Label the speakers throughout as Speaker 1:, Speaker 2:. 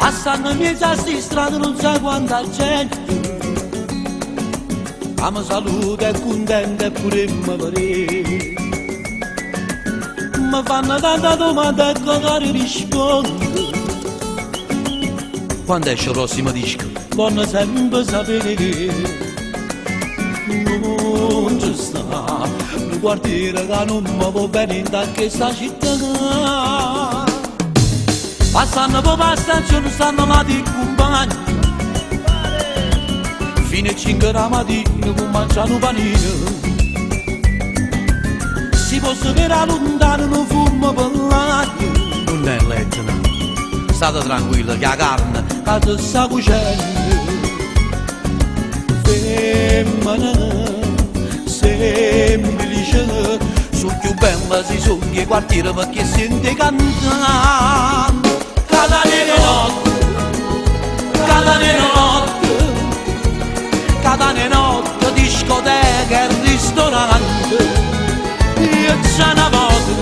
Speaker 1: Passando in mezzo a sti strade non sa quanta gente, ma mi saluta e contenta e pure mi pare. Mi fanno tanta domanda e che rispondo. Quando esce il prossimo disco, voglio sempre sapere. Non ci sta un quartiere che non mi va bene in questa città. Passando per la stazione stanno matti compagni, fino a 5 la mattina con mangiano panino. Si può sapere lontano non fumo per l'aria. Non è letto, no. State tranquilli che la carne che si sta cuocendo. Femmina semplice, sono più bella si sogna i quartieri perché sente cantare. Cada notte, discoteca e ristorante. Io c'è una volta,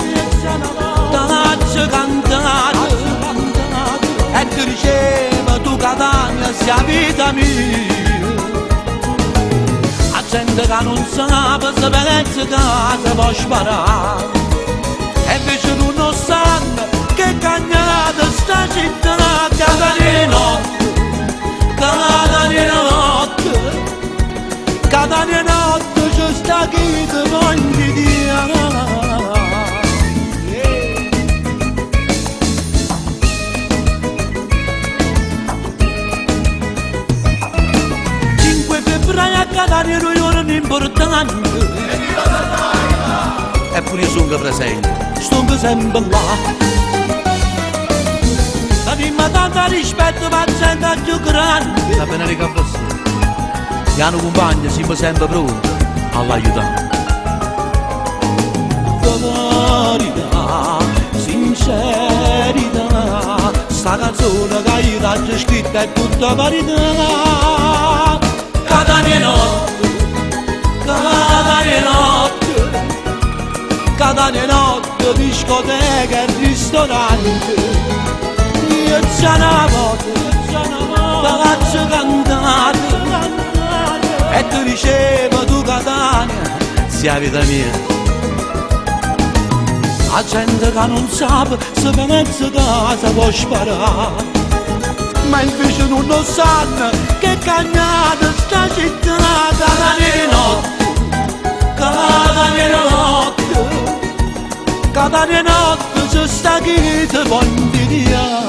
Speaker 1: da faccio cantare, e ti diceva tu Catania sia vita mia. La gente che non sa se pensa che si può sparare, e invece tu non sanno che cagnata sta città. Catania notte, Catania notte, Catania notte c'è sta chi ti voglio dire. 5 febbraio a Catania è un giorno importante, eppure io sono presente, sto sempre là. La prima tanta rispetto per gente più grande. La bene che fosse, gli hanno compagni, siamo sempre pronti all'aiutare. Verità, sincerità, sta canzone che io t'ho scritta è tutta verità. Catania notte, Catania notte, Catania notte, discoteca e ristorante. Io c'è una volta, la faccio cantare, e ti dicevo tu Catania sia vita mia. La gente che non sa se pensa che si può sparare, ma invece non lo sanno che cagnata sta città. Catania notte, Catania notte, Catania notte c'è sta chi ti voglio dire.